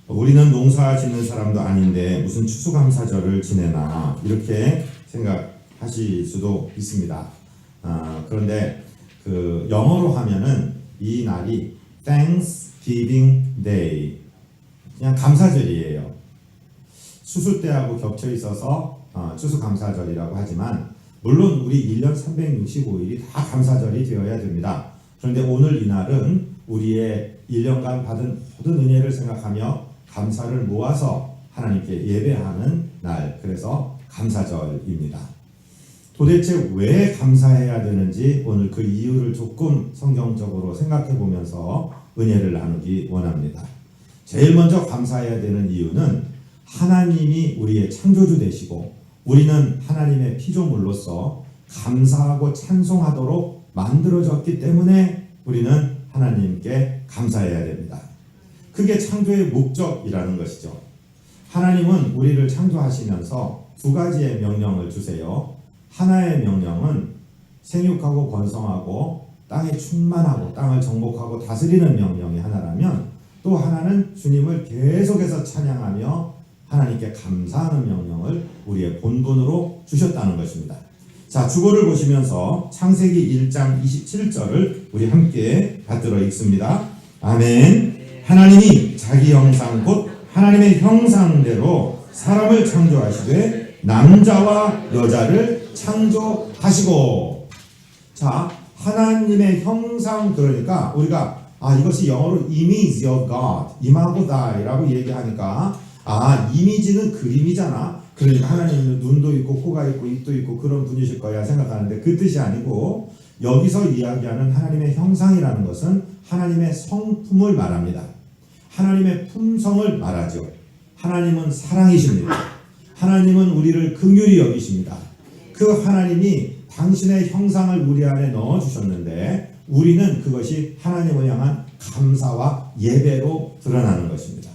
우리는 농사 짓는 사람도 아닌데 무슨 추수감사절을 지내나 이렇게 생각하실 수도 있습니다. 그런데 그 영어로 하면은 이 날이 Thanksgiving Day, 그냥 감사절이에요. 추수 때하고 겹쳐 있어서 추수감사절이라고 하지만 물론 우리 1년 365일이 다 감사절이 되어야 됩니다. 그런데 오늘 이 날은 우리의 1년간 받은 모든 은혜를 생각하며 감사를 모아서 하나님께 예배하는 날, 그래서 감사절입니다. 도대체 왜 감사해야 되는지 오늘 그 이유를 조금 성경적으로 생각해 보면서 은혜를 나누기 원합니다. 제일 먼저 감사해야 되는 이유는 하나님이 우리의 창조주 되시고 우리는 하나님의 피조물로서 감사하고 찬송하도록 만들어졌기 때문에 우리는 하나님께 감사해야 됩니다. 그게 창조의 목적이라는 것이죠. 하나님은 우리를 창조하시면서 두 가지의 명령을 주세요. 하나의 명령은 생육하고 번성하고 땅에 충만하고 땅을 정복하고 다스리는 명령이 하나라면, 또 하나는 주님을 계속해서 찬양하며 하나님께 감사하는 명령을 우리의 본분으로 주셨다는 것입니다. 자, 주보를 보시면서 창세기 1장 27절을 우리 함께 받들어 읽습니다. 아멘. 하나님이 자기 형상 곧 하나님의 형상대로 사람을 창조하시되 남자와 여자를 창조하시고. 자, 하나님의 형상, 그러니까 우리가 이것이 영어로 image of God, 이마고다라고 얘기하니까 이미지는 그림이잖아. 그러니까 하나님은 눈도 있고 코가 있고 입도 있고 그런 분이실 거야 생각하는데 그 뜻이 아니고, 여기서 이야기하는 하나님의 형상이라는 것은 하나님의 성품을 말합니다. 하나님의 품성을 말하죠. 하나님은 사랑이십니다. 하나님은 우리를 긍휼히 여기십니다. 그 하나님이 당신의 형상을 우리 안에 넣어주셨는데 우리는 그것이 하나님을 향한 감사와 예배로 드러나는 것입니다.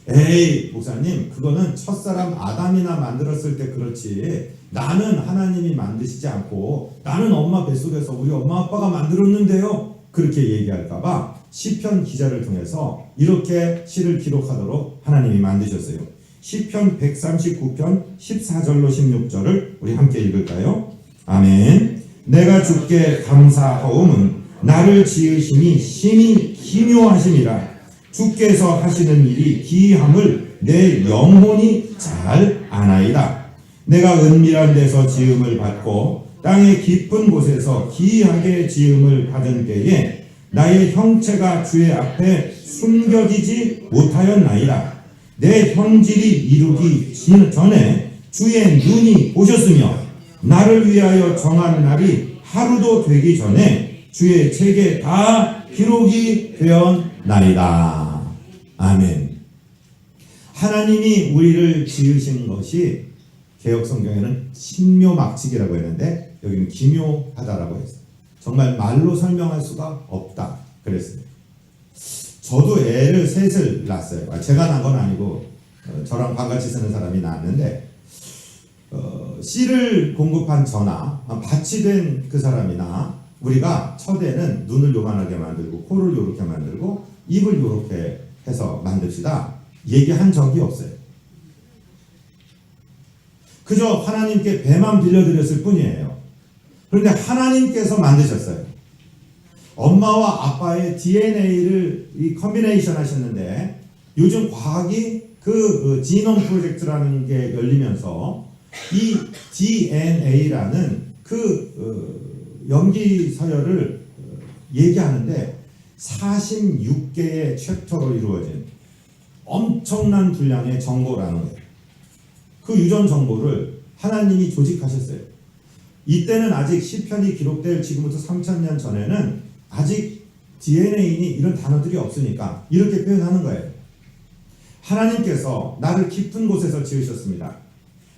에이 목사님, 그거는 첫사람 아담이나 만들었을 때 그렇지, 나는 하나님이 만드시지 않고 나는 엄마 뱃속에서 우리 엄마 아빠가 만들었는데요, 그렇게 얘기할까봐 시편 기자를 통해서 이렇게 시를 기록하도록 하나님이 만드셨어요. 시편 139편 14절로 16절을 우리 함께 읽을까요? 아멘. 내가 주께 감사하오은 나를 지으심이 심히 기묘하심이라. 주께서 하시는 일이 기이함을 내 영혼이 잘 아나이다. 내가 은밀한 데서 지음을 받고 땅의 깊은 곳에서 기이하게 지음을 받은 때에 나의 형체가 주의 앞에 숨겨지지 못하였나이다. 내 형질이 이루기 전에 주의 눈이 보셨으며 나를 위하여 정한 날이 하루도 되기 전에 주의 책에 다 기록이 되었나이다. 아멘. 하나님이 우리를 지으신 것이 개역성경에는 신묘막측이라고 했는데 여기는 기묘하다라고 했어요. 정말 말로 설명할 수가 없다 그랬습니다. 저도 애를 셋을 낳았어요. 제가 낳은 건 아니고 저랑 반같이 쓰는 사람이 낳았는데 씨를 공급한 저나 밭이 된 그 사람이나 우리가 첫애는 눈을 요만하게 만들고 코를 요렇게 만들고 입을 요렇게 해서 만듭시다 얘기한 적이 없어요. 그저 하나님께 배만 빌려드렸을 뿐이에요. 그런데 하나님께서 만드셨어요. 엄마와 아빠의 DNA를 컨비네이션 하셨는데 요즘 과학이 그 지놈 프로젝트라는 게 열리면서 이 DNA라는 염기 서열을 얘기하는데 46개의 챕터로 이루어진 엄청난 분량의 정보라는 거예요. 그 유전 정보를 하나님이 조직하셨어요. 이때는 아직 시편이 기록될 지금부터 3000년 전에는 아직 DNA니 이런 단어들이 없으니까 이렇게 표현하는 거예요. 하나님께서 나를 깊은 곳에서 지으셨습니다.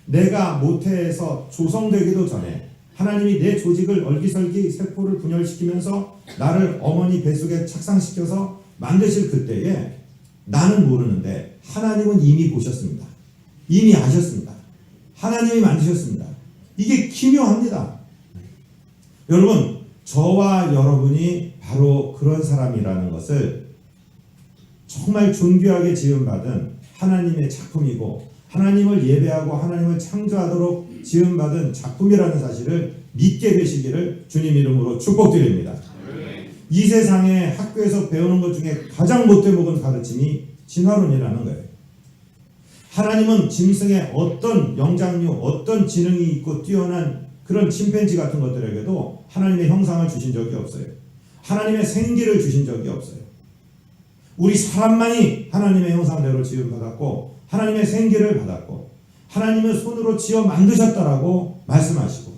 내가 모태에서 조성되기도 전에 하나님이 내 조직을 얼기설기 세포를 분열시키면서 나를 어머니 뱃속에 착상시켜서 만드실 그때에 나는 모르는데 하나님은 이미 보셨습니다. 이미 아셨습니다. 하나님이 만드셨습니다. 이게 기묘합니다. 여러분, 저와 여러분이 바로 그런 사람이라는 것을 정말 존귀하게 지음받은 하나님의 작품이고 하나님을 예배하고 하나님을 창조하도록 지음받은 작품이라는 사실을 믿게 되시기를 주님 이름으로 축복드립니다. 이 세상에 학교에서 배우는 것 중에 가장 못돼 먹은 가르침이 진화론이라는 거예요. 하나님은 짐승의 어떤 영장류, 어떤 지능이 있고 뛰어난 그런 침팬지 같은 것들에게도 하나님의 형상을 주신 적이 없어요. 하나님의 생기를 주신 적이 없어요. 우리 사람만이 하나님의 형상대로 지음받았고 하나님의 생기를 받았고 하나님의 손으로 지어 만드셨다라고 말씀하시고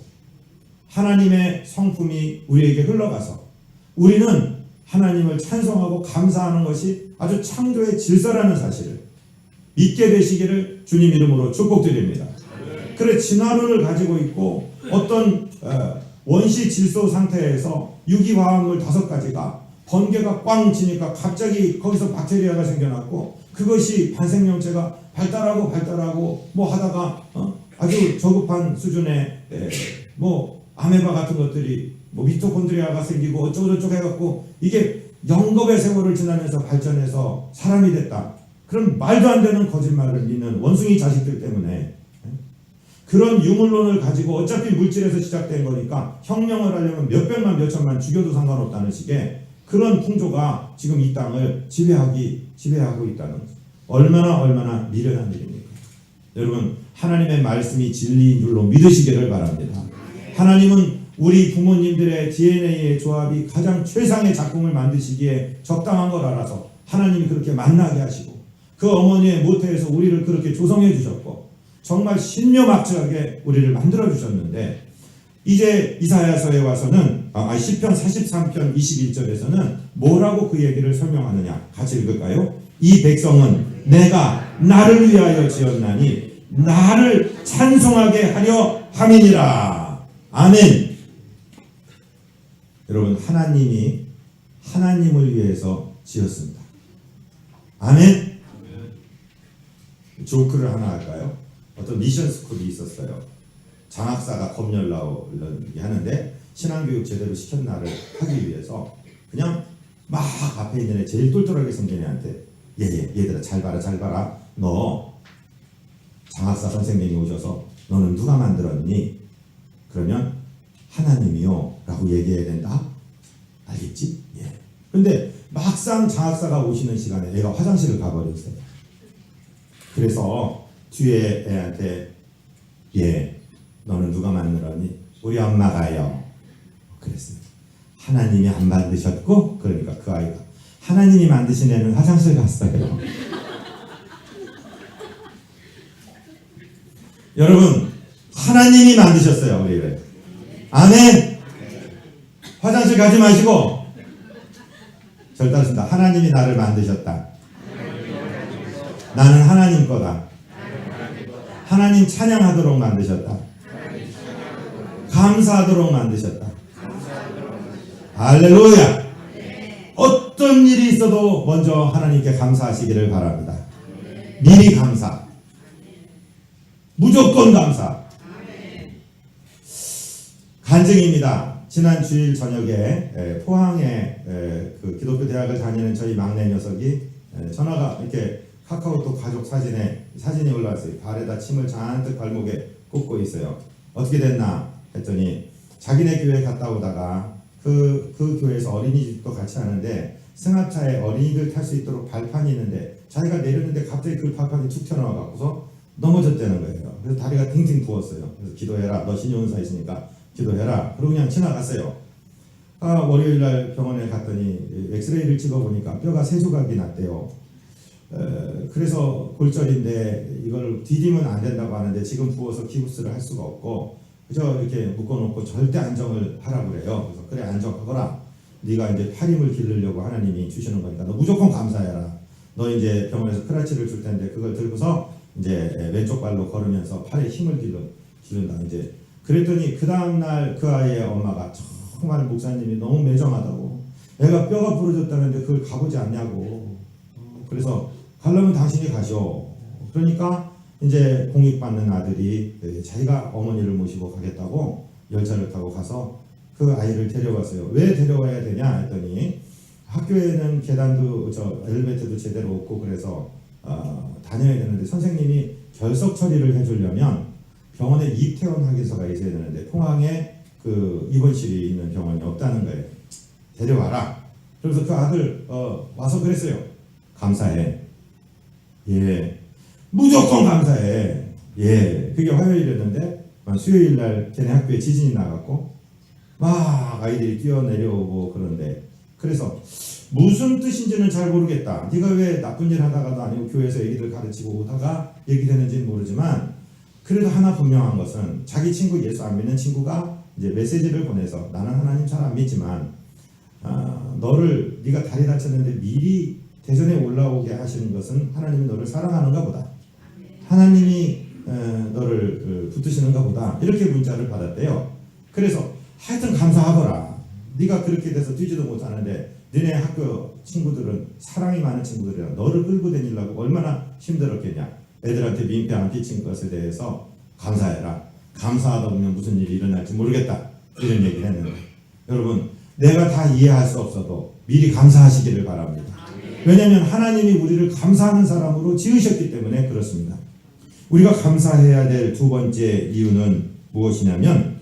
하나님의 성품이 우리에게 흘러가서 우리는 하나님을 찬송하고 감사하는 것이 아주 창조의 질서라는 사실을 믿게 되시기를 주님 이름으로 축복드립니다. 그래 진화론을 가지고 있고 어떤 원시 질소 상태에서 유기화합물 5가지가 번개가 꽝 치니까 갑자기 거기서 박테리아가 생겨났고 그것이 반생명체가 발달하고 뭐 하다가 아주 저급한 수준의 뭐 아메바 같은 것들이 뭐 미토콘드리아가 생기고 어쩌고저쩌고 해갖고 이게 영겁의 세월을 지나면서 발전해서 사람이 됐다. 그런 말도 안 되는 거짓말을 믿는 원숭이 자식들 때문에 그런 유물론을 가지고 어차피 물질에서 시작된 거니까 혁명을 하려면 몇백만 몇천만 죽여도 상관없다는 식의 그런 풍조가 지금 이 땅을 지배하고 있다는 거죠. 얼마나 미련한 일입니까? 여러분 하나님의 말씀이 진리인 줄로 믿으시기를 바랍니다. 하나님은 우리 부모님들의 DNA의 조합이 가장 최상의 작품을 만드시기에 적당한 걸 알아서 하나님이 그렇게 만나게 하시고 그 어머니의 모태에서 우리를 그렇게 조성해 주셨고 정말 신묘막측하게 우리를 만들어 주셨는데 이제 이사야서에 와서는 시편 43편 21절에서는 뭐라고 그 얘기를 설명하느냐 같이 읽을까요? 이 백성은 내가 나를 위하여 지었나니 나를 찬송하게 하려 함이니라. 아멘. 여러분 하나님이 하나님을 위해서 지었습니다. 아멘. 조크를 하나 할까요? 어떤 미션 스쿨이 있었어요. 장학사가 검열 나오기 하는데 신앙교육 제대로 시켰 나를 하기 위해서 그냥 막 앞에 있는 애 제일 똘똘하게 생긴 애한테 얘들아 잘 봐라 너 장학사 선생님이 오셔서 너는 누가 만들었니? 그러면 하나님이요 라고 얘기해야 된다. 알겠지? 예. 근데 막상 장학사가 오시는 시간에 애가 화장실을 가버렸어요. 그래서 뒤에 애한테 너는 누가 만들었니? 우리 엄마가요. 그랬어요. 하나님이 안 만드셨고 그러니까 그 아이가 하나님이 만드신 애는 화장실 갔어요. 여러분 하나님이 만드셨어요 우리를. 아멘. 화장실 가지 마시고 절 따르신다. 하나님이 나를 만드셨다. 나는 하나님 거다. 하나님 찬양하도록 만드셨다. 감사하도록 만드셨다. 할렐루야. 어떤 일이 있어도 먼저 하나님께 감사하시기를 바랍니다. 미리 감사. 무조건 감사. 간증입니다. 지난 주일 저녁에 포항에 그 기독교 대학을 다니는 저희 막내 녀석이 전화가 이렇게 카카오톡 가족 사진이 올라왔어요. 발에다 침을 잔뜩 발목에 꽂고 있어요. 어떻게 됐나 했더니 자기네 교회 갔다 오다가 그 교회에서 어린이집도 같이 하는데 승합차에 어린이들 탈 수 있도록 발판이 있는데 자기가 내렸는데 갑자기 그 발판이 툭 튀어나와 갖고서 넘어졌다는 거예요. 그래서 다리가 팅팅 부었어요. 그래서 기도해라. 너 신용사 있으니까 기도해라. 그러고 그냥 지나갔어요. 월요일날 병원에 갔더니 엑스레이를 찍어보니까 뼈가 3조각이 났대요. 그래서 골절인데 이걸 디디면 안 된다고 하는데 지금 부어서 기부스를 할 수가 없고 그저 이렇게 묶어놓고 절대 안정을 하라고 그래요. 그래서 그래 안정하거라. 네가 이제 팔힘을 기르려고 하나님이 주시는 거니까 너 무조건 감사해라. 너 이제 병원에서 크라치를 줄 텐데 그걸 들고서 이제 왼쪽 발로 걸으면서 팔에 힘을 기른다. 이제 그랬더니 그 다음날 그 아이의 엄마가 정말 목사님이 너무 매정하다고 애가 뼈가 부러졌다는데 그걸 가보지 않냐고. 그래서 가려면 당신이 가셔. 그러니까 이제 공익받는 아들이 자기가 어머니를 모시고 가겠다고 열차를 타고 가서 그 아이를 데려갔어요. 왜 데려와야 되냐 했더니 학교에는 계단도 엘리베이터도 제대로 없고 그래서 다녀야 되는데 선생님이 결석 처리를 해주려면 병원에 입퇴원 확인서가 있어야 되는데 포항에 그 입원실이 있는 병원이 없다는 거예요. 데려와라. 그래서 그 아들 와서 그랬어요. 감사해. 예, 무조건 감사해. 예, 그게 화요일이었는데 수요일 날 걔네 학교에 지진이 나갔고 막 아이들이 뛰어내려오고 그런데 그래서 무슨 뜻인지는 잘 모르겠다. 네가 왜 나쁜 일 하다가도 아니고 교회에서 애기들 가르치고 오다가 얘기되는지는 모르지만 그래도 하나 분명한 것은 자기 친구 예수 안 믿는 친구가 이제 메시지를 보내서 나는 하나님 잘 안 믿지만 너를 네가 다리 다쳤는데 미리 대전에 올라오게 하시는 것은 하나님이 너를 사랑하는가 보다. 하나님이 너를 붙드시는가 보다. 이렇게 문자를 받았대요. 그래서 하여튼 감사하거라. 네가 그렇게 돼서 뛰지도 못하는데 너네 학교 친구들은 사랑이 많은 친구들이라 너를 끌고 다니려고 얼마나 힘들었겠냐. 애들한테 민폐 안 끼친 것에 대해서 감사해라. 감사하다 보면 무슨 일이 일어날지 모르겠다. 이런 얘기를 했는데 여러분 내가 다 이해할 수 없어도 미리 감사하시기를 바랍니다. 왜냐하면 하나님이 우리를 감사하는 사람으로 지으셨기 때문에 그렇습니다. 우리가 감사해야 될 두 번째 이유는 무엇이냐면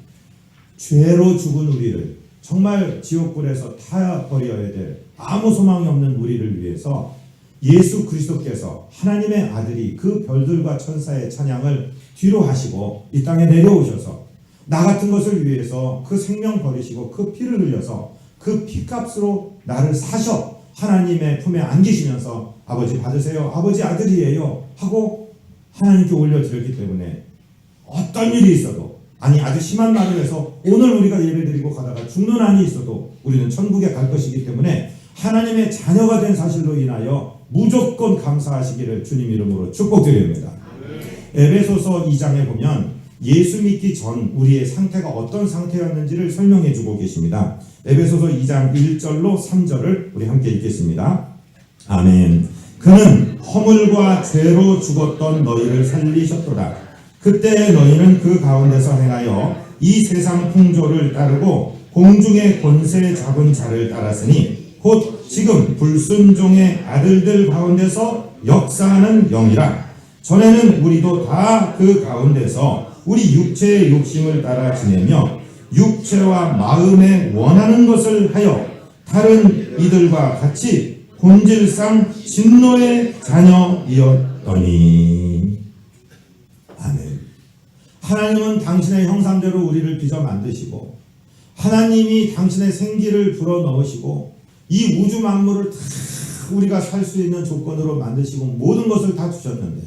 죄로 죽은 우리를 정말 지옥불에서 타버려야 될 아무 소망이 없는 우리를 위해서 예수 그리스도께서 하나님의 아들이 그 별들과 천사의 찬양을 뒤로 하시고 이 땅에 내려오셔서 나 같은 것을 위해서 그 생명 버리시고 그 피를 흘려서 그 피값으로 나를 사셔 하나님의 품에 안기시면서 아버지 받으세요. 아버지 아들이에요. 하고 하나님께 올려드렸기 때문에 어떤 일이 있어도 아니 아주 심한 말을 해서 오늘 우리가 예배드리고 가다가 죽는 한이 있어도 우리는 천국에 갈 것이기 때문에 하나님의 자녀가 된 사실로 인하여 무조건 감사하시기를 주님 이름으로 축복드립니다. 에베소서 2장에 보면 예수 믿기 전 우리의 상태가 어떤 상태였는지를 설명해 주고 계십니다. 에베소서 2장 1절로 3절을 우리 함께 읽겠습니다. 아멘. 그는 허물과 죄로 죽었던 너희를 살리셨도다. 그때 너희는 그 가운데서 행하여 이 세상 풍조를 따르고 공중의 권세 잡은 자를 따랐으니 곧 지금 불순종의 아들들 가운데서 역사하는 영이라. 전에는 우리도 다 그 가운데서 우리 육체의 욕심을 따라 지내며 육체와 마음에 원하는 것을 하여 다른 이들과 같이 본질상 진노의 자녀이었더니. 아멘. 하나님은 당신의 형상대로 우리를 빚어 만드시고 하나님이 당신의 생기를 불어넣으시고 이 우주 만물을 다 우리가 살 수 있는 조건으로 만드시고 모든 것을 다 주셨는데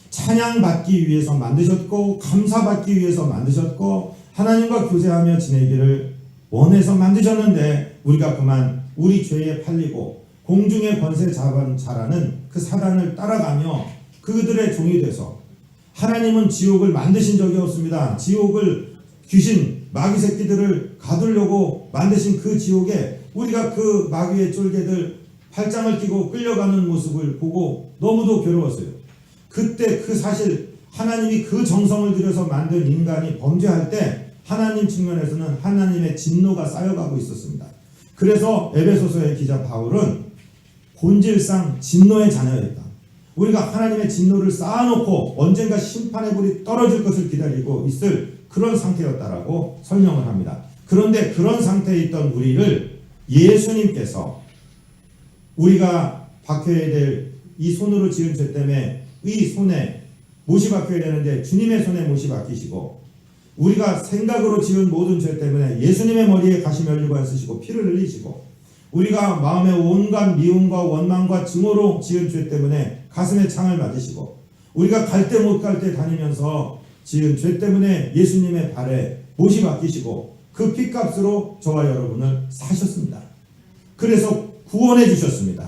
찬양받기 위해서 만드셨고 감사받기 위해서 만드셨고 하나님과 교제하며 지내기를 원해서 만드셨는데 우리가 그만 우리 죄에 팔리고 공중의 권세 잡은 자라는 그 사단을 따라가며 그들의 종이 돼서 하나님은 지옥을 만드신 적이 없습니다. 지옥을 귀신 마귀 새끼들을 가두려고 만드신 그 지옥에 우리가 그 마귀의 쫄개들 팔짱을 끼고 끌려가는 모습을 보고 너무도 괴로웠어요. 그때 그 사실 하나님이 그 정성을 들여서 만든 인간이 범죄할 때 하나님 측면에서는 하나님의 진노가 쌓여가고 있었습니다. 그래서 에베소서의 기자 바울은 본질상 진노의 자녀였다. 우리가 하나님의 진노를 쌓아놓고 언젠가 심판의 불이 떨어질 것을 기다리고 있을 그런 상태였다라고 설명을 합니다. 그런데 그런 상태에 있던 우리를 예수님께서 우리가 박혀야 될 이 손으로 지은 죄 때문에 이 손에 못이 박혀야 되는데 주님의 손에 못이 박히시고 우리가 생각으로 지은 모든 죄 때문에 예수님의 머리에 가시면류관 쓰시고 피를 흘리시고 우리가 마음의 온갖 미움과 원망과 증오로 지은 죄 때문에 가슴에 창을 맞으시고 우리가 갈 때 못 갈 때 다니면서 지은 죄 때문에 예수님의 발에 못이 박히시고 그 피값으로 저와 여러분을 사셨습니다. 그래서 구원해 주셨습니다.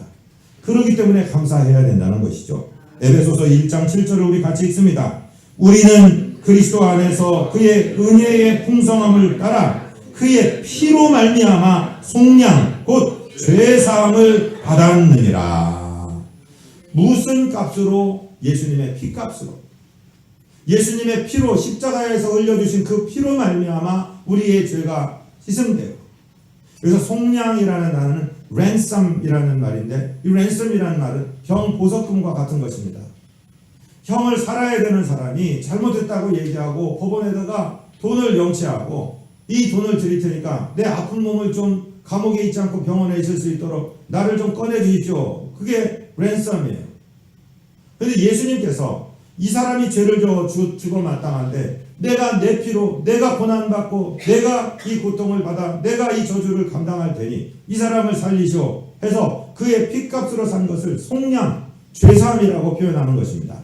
그렇기 때문에 감사해야 된다는 것이죠. 에베소서 1장 7절을 우리 같이 읽습니다. 우리는 그리스도 안에서 그의 은혜의 풍성함을 따라 그의 피로 말미암아 속량 곧 죄사함을 받았느니라. 무슨 값으로? 예수님의 피값으로. 예수님의 피로 십자가에서 흘려주신 그 피로 말미암아 우리의 죄가 씻음되고 그래서 속량이라는 단어는 ransom이라는 말인데, 이 ransom이라는 말은 형 보석금과 같은 것입니다. 형을 살아야 되는 사람이 잘못했다고 얘기하고 법원에다가 돈을 영치하고, 이 돈을 드릴 테니까 내 아픈 몸을 좀 감옥에 있지 않고 병원에 있을 수 있도록 나를 좀 꺼내 주십시오. 그게 ransom이에요. 그런데 예수님께서 이 사람이 죄를 죽어 마땅한데, 내가 내 피로 내가 고난받고 내가 이 고통을 받아 내가 이 저주를 감당할 테니 이 사람을 살리시오 해서 그의 피값으로 산 것을 속량 죄사함이라고 표현하는 것입니다.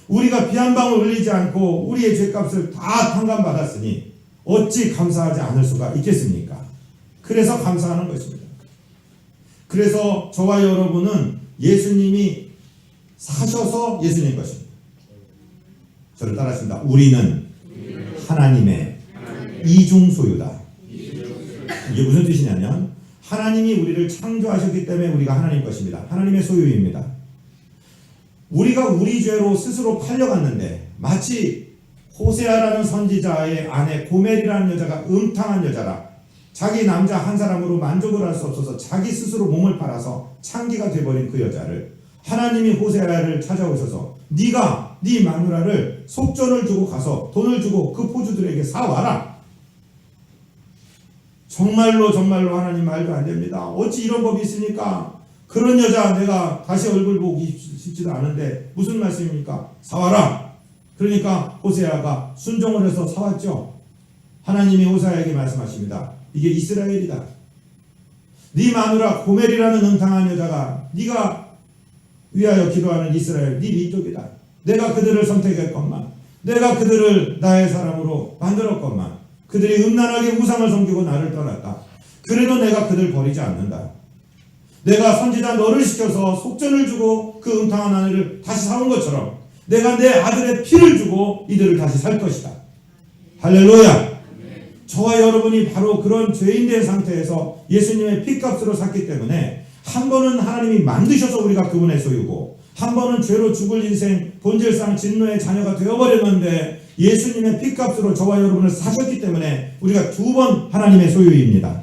우리가 피 한 방울 흘리지 않고 우리의 죄값을 다 탕감받았으니 어찌 감사하지 않을 수가 있겠습니까? 그래서 감사하는 것입니다. 그래서 저와 여러분은 예수님이 사셔서 예수님 것입니다. 저를 따라하십니다. 우리는 하나님의 이중소유다. 이게 무슨 뜻이냐면, 하나님이 우리를 창조하셨기 때문에 우리가 하나님 것입니다. 하나님의 소유입니다. 우리가 우리 죄로 스스로 팔려갔는데, 마치 호세아라는 선지자의 아내 고멜이라는 여자가 음탕한 여자라 자기 남자 한 사람으로 만족을 할 수 없어서 자기 스스로 몸을 팔아서 창기가 되어버린 그 여자를 하나님이 호세아를 찾아오셔서 네가 네 마누라를 속전을 주고 가서 돈을 주고 그 포주들에게 사와라. 정말로 하나님 말도 안 됩니다. 어찌 이런 법이 있습니까? 그런 여자 내가 다시 얼굴 보기 싶지도 않은데 무슨 말씀입니까? 사와라. 그러니까 호세아가 순종을 해서 사왔죠. 하나님이 호세아에게 말씀하십니다. 이게 이스라엘이다. 네 마누라 고멜이라는 음탕한 여자가 네가 위하여 기도하는 이스라엘 네 민족이다. 내가 그들을 선택했건만, 내가 그들을 나의 사람으로 만들었건만, 그들이 음란하게 우상을 섬기고 나를 떠났다. 그래도 내가 그들 버리지 않는다. 내가 선지자 너를 시켜서 속전을 주고 그 음탕한 아내를 다시 사온 것처럼 내가 내 아들의 피를 주고 이들을 다시 살 것이다. 할렐루야. 저와 여러분이 바로 그런 죄인된 상태에서 예수님의 피값으로 샀기 때문에 한 번은 하나님이 만드셔서 우리가 그분의 소유고, 한 번은 죄로 죽을 인생 본질상 진노의 자녀가 되어버렸는데 예수님의 피값으로 저와 여러분을 사셨기 때문에 우리가 두 번 하나님의 소유입니다.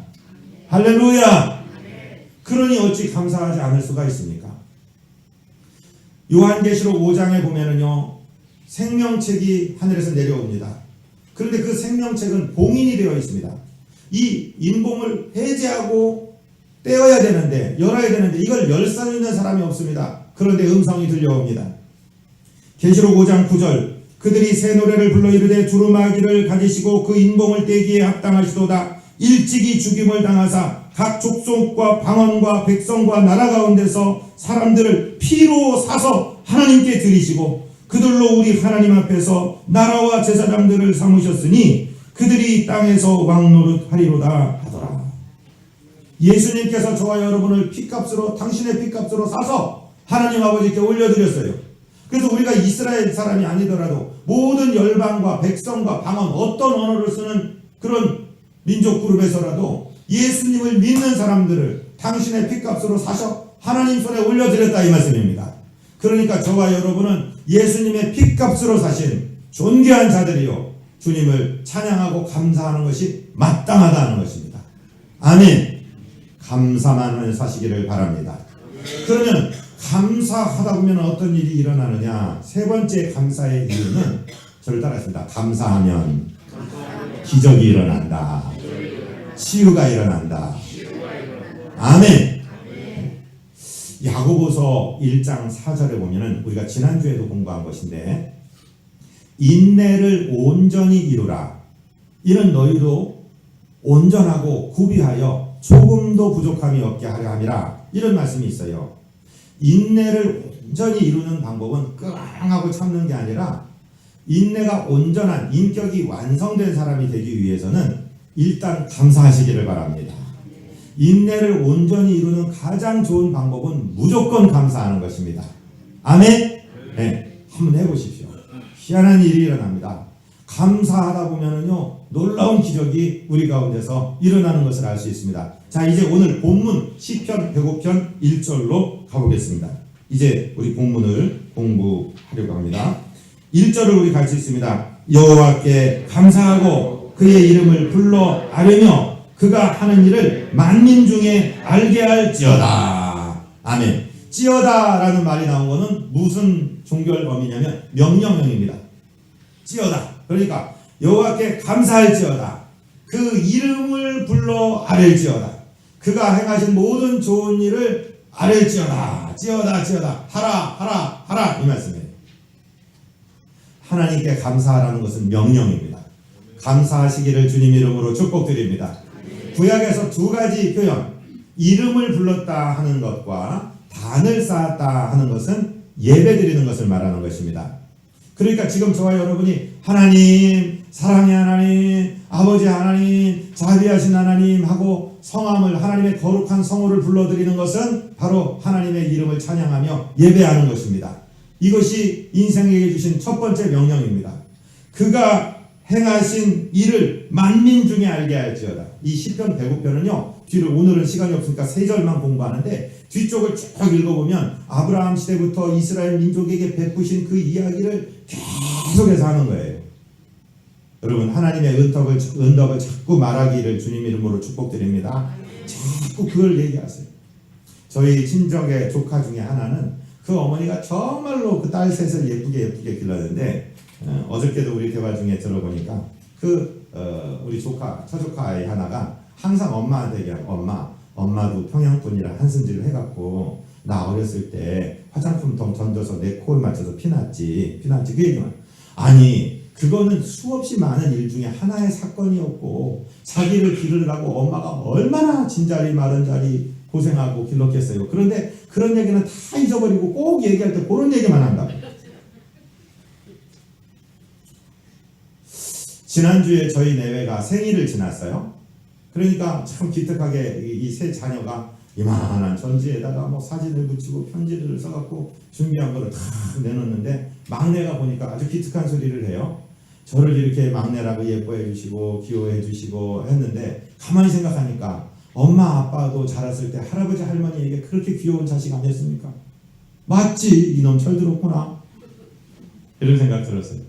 할렐루야. 그러니 어찌 감사하지 않을 수가 있습니까? 요한계시록 5장에 보면은요, 생명책이 하늘에서 내려옵니다. 그런데 그 생명책은 봉인이 되어 있습니다. 이 인봉을 해제하고 떼어야 되는데, 열어야 되는데 이걸 열 수 있는 사람이 없습니다. 그런데 음성이 들려옵니다. 계시록 5장 9절 그들이 새 노래를 불러 이르되 두루마기를 가지시고 그 인봉을 떼기에 합당하시도다. 일찍이 죽임을 당하사 각 족속과 방언과 백성과 나라 가운데서 사람들을 피로 사서 하나님께 드리시고 그들로 우리 하나님 앞에서 나라와 제사장들을 삼으셨으니 그들이 땅에서 왕노릇하리로다 하더라. 예수님께서 저와 여러분을 피값으로, 당신의 피값으로 사서 하나님 아버지께 올려드렸어요. 그래서 우리가 이스라엘 사람이 아니더라도 모든 열방과 백성과 방언, 어떤 언어를 쓰는 그런 민족 그룹에서라도 예수님을 믿는 사람들을 당신의 피값으로 사셔 하나님 손에 올려드렸다 이 말씀입니다. 그러니까 저와 여러분은 예수님의 피값으로 사신 존귀한 자들이요, 주님을 찬양하고 감사하는 것이 마땅하다는 것입니다. 아멘. 감사만 사시기를 바랍니다. 그러면 감사하다 보면 어떤 일이 일어나느냐? 세 번째 감사의 이유는 저를 따라했습니다. 감사하면 기적이 일어난다. 치유가 일어난다. 아멘. 야고보서 1장 4절에 보면은 우리가 지난주에도 공부한 것인데, 인내를 온전히 이루라. 이는 너희도 온전하고 구비하여 조금도 부족함이 없게 하려 함이라. 이런 말씀이 있어요. 인내를 온전히 이루는 방법은 끙하고 참는 게 아니라, 인내가 온전한 인격이 완성된 사람이 되기 위해서는 일단 감사하시기를 바랍니다. 인내를 온전히 이루는 가장 좋은 방법은 무조건 감사하는 것입니다. 아멘? 네, 한번 해보십시오. 희한한 일이 일어납니다. 감사하다 보면은요, 놀라운 기적이 우리 가운데서 일어나는 것을 알 수 있습니다. 자, 이제 오늘 본문 시편 105편 1절로 가보겠습니다. 이제 우리 본문을 공부하려고 합니다. 1절을 우리 같이 읽습니다. 여호와께 감사하고 그의 이름을 불러 아뢰며 그가 하는 일을 만민 중에 알게 할지어다. 아멘. 찌어다라는 말이 나온 거는 무슨 종교의 범위냐면 명령형입니다. 찌어다. 그러니까 여호와께 감사할지어다. 그 이름을 불러 아뢰지어다. 그가 행하신 모든 좋은 일을 아뢰지어다. 찌어다 찌어다. 하라 이 말씀이에요. 하나님께 감사하라는 것은 명령입니다. 감사하시기를 주님 이름으로 축복드립니다. 구약에서 두 가지 표현, 이름을 불렀다 하는 것과 단을 쌓았다 하는 것은 예배드리는 것을 말하는 것입니다. 그러니까 지금 저와 여러분이 하나님, 사랑의 하나님, 아버지 하나님, 자비하신 하나님 하고 성함을, 하나님의 거룩한 성호를 불러드리는 것은 바로 하나님의 이름을 찬양하며 예배하는 것입니다. 이것이 인생에게 주신 첫 번째 명령입니다. 그가 행하신 일을 만민 중에 알게 할지어다. 이 시편 105편은요, 뒤를 오늘은 시간이 없으니까 세 절만 공부하는데 뒤쪽을 쭉 읽어보면 아브라함 시대부터 이스라엘 민족에게 베푸신 그 이야기를 계속해서 하는 거예요. 여러분, 하나님의 은덕을 자꾸 말하기를 주님 이름으로 축복드립니다. 자꾸 그걸 얘기하세요. 저희 친정의 조카 중에 하나는 그 어머니가 정말로 그 딸 셋을 예쁘게 길렀는데 어저께도 우리 대화 중에 들어보니까 우리 처조카 아이 하나가 항상 엄마한테 얘기하고 엄마도 평양분이라 한승질을 해갖고 나 어렸을 때 화장품통 던져서 내 코에 맞춰서 피났지 그 얘기만. 아니 그거는 수없이 많은 일 중에 하나의 사건이었고 자기를 기르려고 엄마가 얼마나 진자리 마른자리 고생하고 길렀겠어요. 그런데 그런 얘기는 다 잊어버리고 꼭 얘기할 때 그런 얘기만 한다. 지난주에 저희 내외가 생일을 지났어요. 그러니까 참 기특하게 이 세 자녀가 이만한 전지에다가 뭐 사진을 붙이고 편지를 써갖고 준비한 거를 다 내놓는데 막내가 보니까 아주 기특한 소리를 해요. 저를 이렇게 막내라고 예뻐해 주시고 귀여워해 주시고 했는데 가만히 생각하니까 엄마 아빠도 자랐을 때 할아버지 할머니에게 그렇게 귀여운 자식 아니었습니까? 맞지? 이놈 철들었구나. 이런 생각 들었어요.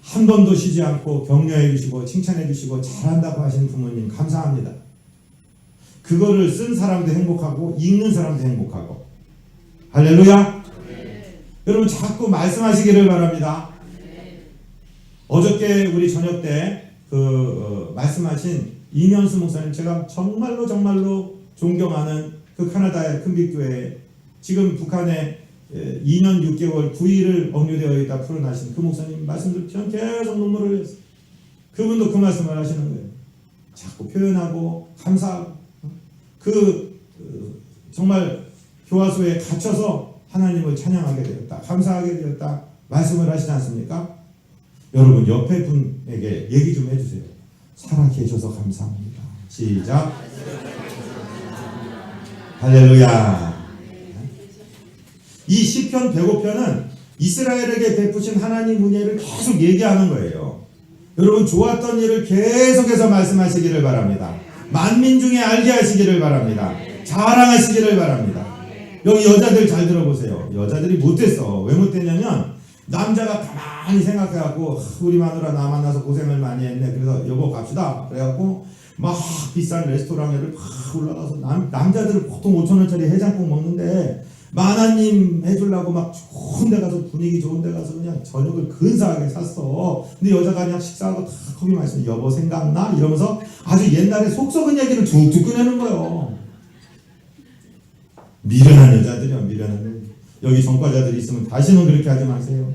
한 번도 쉬지 않고 격려해 주시고 칭찬해 주시고 잘한다고 하신 부모님 감사합니다. 그거를 쓴 사람도 행복하고 읽는 사람도 행복하고. 할렐루야. 여러분 자꾸 말씀하시기를 바랍니다. 어저께 우리 저녁 때 말씀하신 이면수 목사님, 제가 정말로 존경하는 그 카나다의 큰빛교회, 지금 북한에 2년 6개월 9일을 억류되어 있다 풀어나신 그 목사님 말씀들 저는 계속 눈물을 흘렸어요. 그분도 그 말씀을 하시는 거예요. 자꾸 표현하고 감사하고 정말 교화소에 갇혀서 하나님을 찬양하게 되었다, 감사하게 되었다 말씀을 하시지 않습니까? 여러분 옆에 분에게 얘기 좀 해주세요. 살아 계셔서 감사합니다. 시작. 할렐루야. 이 시편 105편은 이스라엘에게 베푸신 하나님 은혜를 계속 얘기하는 거예요. 여러분 좋았던 일을 계속해서 말씀하시기를 바랍니다. 만민 중에 알게 하시기를 바랍니다. 자랑하시기를 바랍니다. 여기 여자들 잘 들어보세요. 여자들이 못됐어. 왜 못됐냐면 남자가 가만히 생각해갖고 우리 마누라 나 만나서 고생을 많이 했네. 그래서 여보 갑시다. 그래갖고 막 비싼 레스토랑에를 막 올라가서 남자들은 보통 5,000원짜리 해장국 먹는데 마나님 해주려고 막 좋은 데 가서 분위기 좋은 데 가서 그냥 저녁을 근사하게 샀어. 근데 여자가 그냥 식사하고 다 커피 마시면 여보 생각나? 이러면서 아주 옛날에 속 썩은 얘기를 툭툭 꺼내는 거예요. 미련한 여자들이요. 미련한 여기 전과자들이 있으면 다시는 그렇게 하지 마세요.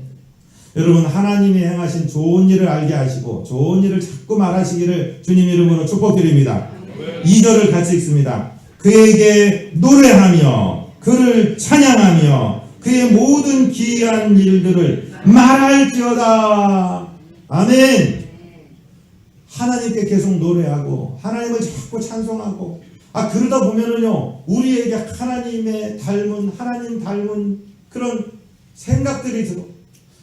여러분 하나님이 행하신 좋은 일을 알게 하시고 좋은 일을 자꾸 말하시기를 주님 이름으로 축복드립니다. 2절을 같이 읽습니다. 그에게 노래하며 그를 찬양하며 그의 모든 기이한 일들을 말할지어다. 아멘. 하나님께 계속 노래하고 하나님을 자꾸 찬송하고 그러다 보면은요 우리에게 하나님 닮은 그런 생각들이 들어.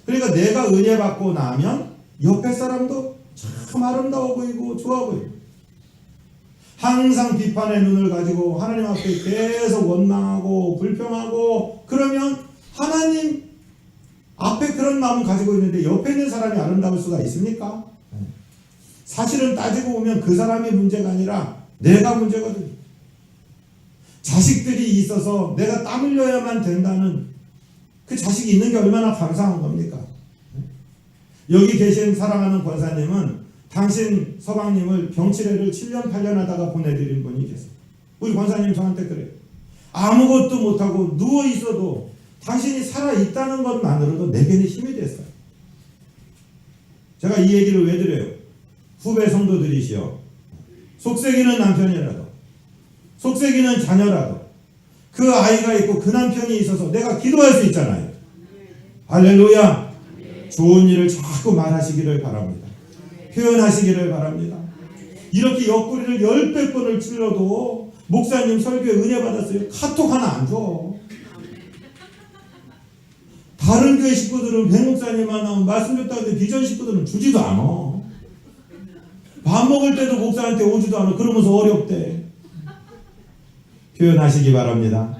그러니까 내가 은혜 받고 나면 옆에 사람도 참 아름다워 보이고 좋아 보이고, 항상 비판의 눈을 가지고 하나님 앞에 계속 원망하고 불평하고 그러면 하나님 앞에 그런 마음을 가지고 있는데 옆에 있는 사람이 아름다울 수가 있습니까? 사실은 따지고 보면 그 사람이 문제가 아니라 내가 문제거든요. 자식들이 있어서 내가 땀 흘려야만 된다는 그 자식이 있는 게 얼마나 감사한 겁니까? 여기 계신 사랑하는 권사님은 당신 서방님을 병치레를 7년 8년 하다가 보내드린 분이 계세요. 우리 권사님 저한테 그래요. 아무것도 못하고 누워있어도 당신이 살아있다는 것만으로도 내게는 힘이 됐어요. 제가 이 얘기를 왜 드려요? 후배 성도들이시여, 속썩이는 남편이라도, 속썩이는 자녀라도 그 아이가 있고 그 남편이 있어서 내가 기도할 수 있잖아요. 할렐루야. 좋은 일을 자꾸 말하시기를 바랍니다. 표현하시기를 바랍니다. 이렇게 옆구리를 10배번을 찔러도 목사님 설교에 은혜 받았어요. 카톡 하나 안 줘. 다른 교회 식구들은 배 목사님만 나오면 말씀 줬다는데 비전 식구들은 주지도 않아. 밥 먹을 때도 목사한테 오지도 않아. 그러면서 어렵대. 표현하시기 바랍니다.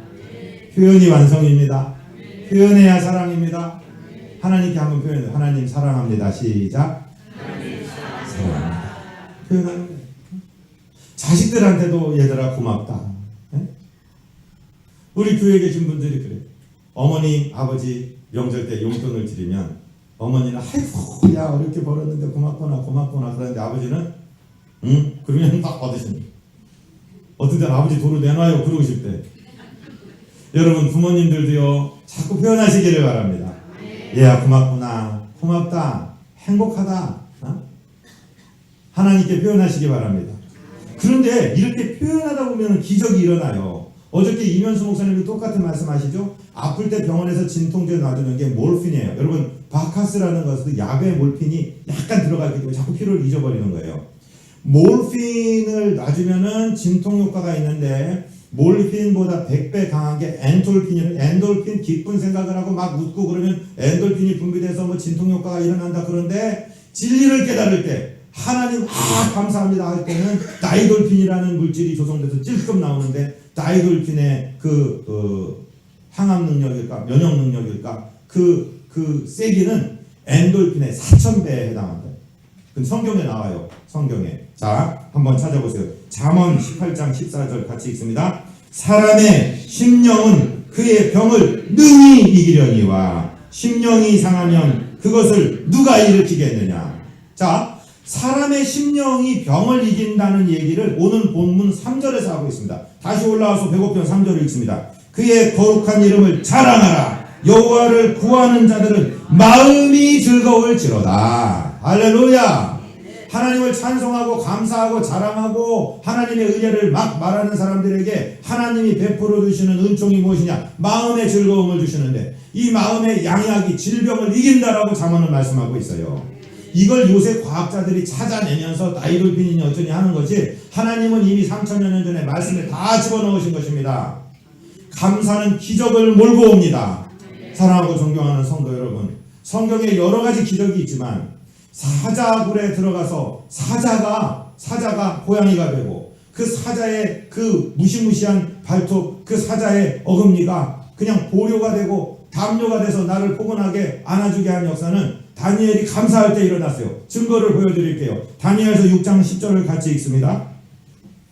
표현이 완성입니다. 표현해야 사랑입니다. 하나님께 한번 표현해요. 하나님 사랑합니다. 시작. 사랑합니다. 표현하는 거예요. 자식들한테도 얘들아 고맙다. 네? 우리 교회에 계신 분들이 그래요. 어머니, 아버지 명절 때 용돈을 드리면 어머니는 아이고 야 어렵게 벌었는데 고맙구나 고맙구나. 그러는데 아버지는 응? 그러면 딱 받으십니다. 어떤 때는 아버지 도로 내놔요 그러고 싶대. 여러분 부모님들도요 자꾸 표현하시기를 바랍니다. 얘야 고맙구나 고맙다 행복하다. 어? 하나님께 표현하시기 바랍니다. 그런데 이렇게 표현하다 보면 기적이 일어나요. 어저께 이면수 목사님이 똑같은 말씀하시죠. 아플 때 병원에서 진통제 놔주는 게 몰핀이에요. 여러분 바카스라는 것은 약의 몰핀이 약간 들어가기 때문에 자꾸 피로를 잊어버리는 거예요. 몰핀을 놔주면은 진통 효과가 있는데 몰핀보다 100배 강한 게 엔돌핀이에요. 엔돌핀 기쁜 생각을 하고 막 웃고 그러면 엔돌핀이 분비돼서 뭐 진통 효과가 일어난다. 그런데 진리를 깨달을 때 하나님 감사합니다 할 때는 다이돌핀이라는 물질이 조성돼서 찔끔 나오는데 다이돌핀의 항암 능력일까 면역 능력일까 그 세기는 엔돌핀의 4000배에 해당한다. 성경에 나와요. 성경에. 자, 한번 찾아보세요. 잠언 18장 14절 같이 읽습니다. 사람의 심령은 그의 병을 능히 이기려니와 심령이 상하면 그것을 누가 일으키겠느냐. 자, 사람의 심령이 병을 이긴다는 얘기를 오늘 본문 3절에서 하고 있습니다. 다시 올라와서 배고편 3절을 읽습니다. 그의 거룩한 이름을 자랑하라. 여호와를 구하는 자들은 마음이 즐거울지로다. 할렐루야. 하나님을 찬송하고 감사하고 자랑하고 하나님의 은혜를 막 말하는 사람들에게 하나님이 베풀어 주시는 은총이 무엇이냐? 마음의 즐거움을 주시는데 이 마음의 양약이 질병을 이긴다라고 잠언은 말씀하고 있어요. 이걸 요새 과학자들이 찾아내면서 다이돌핀이니 어쩌니 하는 거지 하나님은 이미 3000여 년 전에 말씀에 다 집어넣으신 것입니다. 감사는 기적을 몰고 옵니다. 사랑하고 존경하는 성도 여러분, 성경에 여러 가지 기적이 있지만 사자굴에 들어가서 사자가 고양이가 되고 그 사자의 그 무시무시한 발톱, 그 사자의 어금니가 그냥 보료가 되고 담요가 돼서 나를 포근하게 안아주게 한 역사는 다니엘이 감사할 때 일어났어요. 증거를 보여드릴게요. 다니엘서 6장 10절을 같이 읽습니다.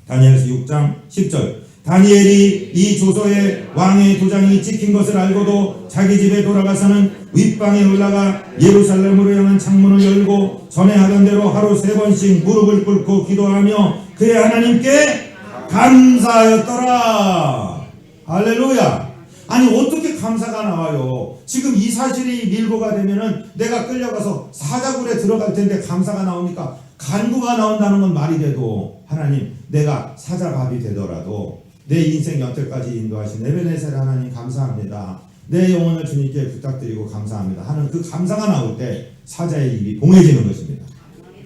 다니엘서 6장 10절. 다니엘이 이 조서에 왕의 도장이 찍힌 것을 알고도 자기 집에 돌아가서는 윗방에 올라가 예루살렘으로 향한 창문을 열고 전에 하던 대로 하루 3번씩 무릎을 꿇고 기도하며 그의 하나님께 감사하였더라. 할렐루야. 아니 어떻게 감사가 나와요? 지금 이 사실이 밀고가 되면은 내가 끌려가서 사자굴에 들어갈 텐데 감사가 나옵니까? 간구가 나온다는 건 말이 돼도 하나님 내가 사자밥이 되더라도 내 인생 여태까지 인도하신 에베네셀 하나님 감사합니다. 내 영혼을 주님께 부탁드리고 감사합니다 하는 그 감사가 나올 때 사자의 입이 봉해지는 것입니다.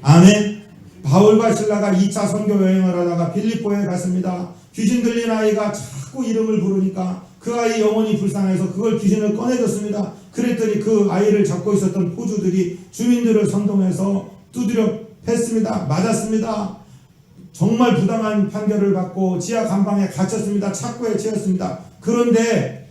아멘. 바울과 실라가 2차 선교 여행을 하다가 빌립보에 갔습니다. 귀신 들린 아이가 자꾸 이름을 부르니까 그 아이 영혼이 불쌍해서 그걸 귀신을 꺼내줬습니다. 그랬더니 그 아이를 잡고 있었던 포주들이 주민들을 선동해서 두드려 팼습니다. 맞았습니다. 정말 부당한 판결을 받고 지하 감방에 갇혔습니다. 착고에 채였습니다. 그런데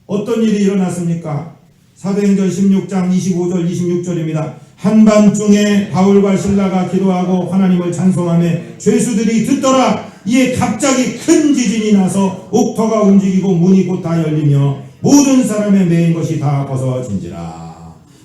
어떤 일이 일어났습니까? 사도행전 16장 25절 26절입니다. 한밤중에 바울과 실라가 기도하고 하나님을 찬송하며 죄수들이 듣더라. 이에 갑자기 큰 지진이 나서 옥토가 움직이고 문이 곧 다 열리며 모든 사람의 매인 것이 다 벗어진지라.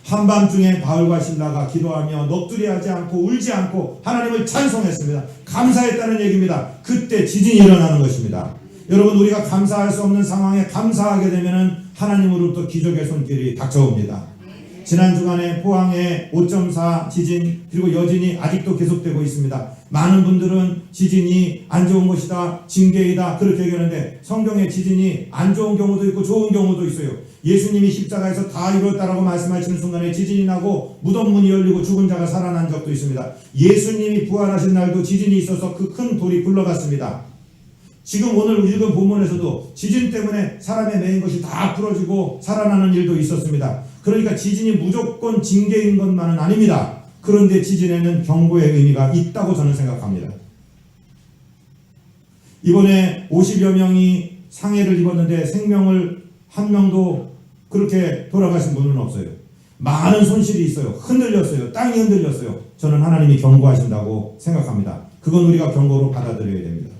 한밤중에 바울과 실라가 기도하며 넋두리하지 않고 울지 않고 하나님을 찬송했습니다. 감사했다는 얘기입니다. 그때 지진이 일어나는 것입니다. 여러분, 우리가 감사할 수 없는 상황에 감사하게 되면 하나님으로부터 기적의 손길이 닥쳐옵니다. 지난 주간에 포항에 5.4 지진 그리고 여진이 아직도 계속되고 있습니다. 많은 분들은 지진이 안 좋은 것이다, 징계이다 그렇게 얘기하는데 성경에 지진이 안 좋은 경우도 있고 좋은 경우도 있어요. 예수님이 십자가에서 다 이루었다라고 말씀하시는 순간에 지진이 나고 무덤 문이 열리고 죽은 자가 살아난 적도 있습니다. 예수님이 부활하신 날도 지진이 있어서 그 큰 돌이 굴러갔습니다. 지금 오늘 읽은 본문에서도 지진 때문에 사람의 매인 것이 다 풀어지고 살아나는 일도 있었습니다. 그러니까 지진이 무조건 징계인 것만은 아닙니다. 그런데 지진에는 경고의 의미가 있다고 저는 생각합니다. 이번에 50여 명이 상해를 입었는데 생명을 한 명도 그렇게 돌아가신 분은 없어요. 많은 손실이 있어요. 흔들렸어요. 땅이 흔들렸어요. 저는 하나님이 경고하신다고 생각합니다. 그건 우리가 경고로 받아들여야 됩니다.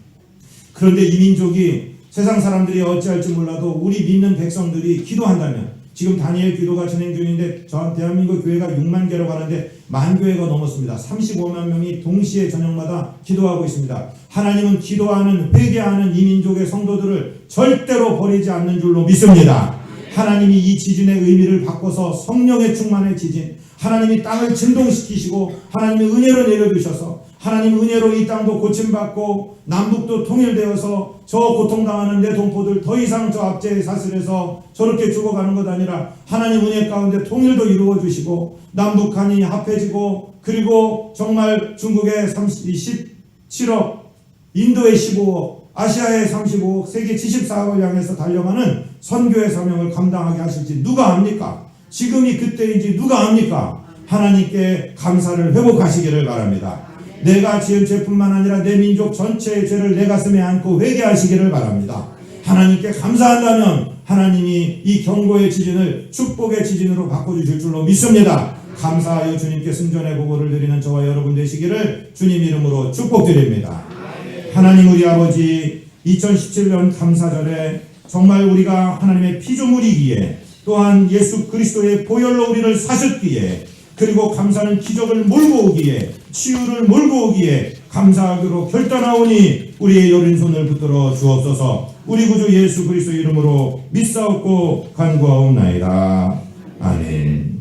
그런데 이 민족이 세상 사람들이 어찌할지 몰라도 우리 믿는 백성들이 기도한다면, 지금 다니엘 기도가 진행 중인데 대한민국 교회가 6만 개로 가는데 1만 교회가 넘었습니다. 35만 명이 동시에 저녁마다 기도하고 있습니다. 하나님은 기도하는, 회개하는 이 민족의 성도들을 절대로 버리지 않는 줄로 믿습니다. 하나님이 이 지진의 의미를 바꿔서 성령의 충만의 지진, 하나님이 땅을 진동시키시고 하나님이 은혜로 내려주셔서 하나님 은혜로 이 땅도 고침받고 남북도 통일되어서 저 고통당하는 내 동포들 더 이상 저 압제의 사슬에서 저렇게 죽어가는 것 아니라 하나님 은혜 가운데 통일도 이루어 주시고 남북한이 합해지고, 그리고 정말 중국의 17억, 인도의 15억, 아시아의 35억, 세계 74억을 향해서 달려가는 선교의 사명을 감당하게 하실지 누가 압니까? 지금이 그때인지 누가 압니까? 하나님께 감사를 회복하시기를 바랍니다. 내가 지은 죄뿐만 아니라 내 민족 전체의 죄를 내 가슴에 안고 회개하시기를 바랍니다. 하나님께 감사한다면 하나님이 이 경고의 지진을 축복의 지진으로 바꿔주실 줄로 믿습니다. 감사하여 주님께 승전의 보고를 드리는 저와 여러분 되시기를 주님 이름으로 축복드립니다. 하나님 우리 아버지, 2017년 감사절에 정말 우리가 하나님의 피조물이기에, 또한 예수 그리스도의 보혈로 우리를 사셨기에, 그리고 감사는 기적을 몰고 오기에, 치유를 몰고 오기에 감사하기로 결단하오니 우리의 여린 손을 붙들어 주옵소서. 우리 구주 예수 그리스도 이름으로 믿사옵고 간구하옵나이다. 아멘.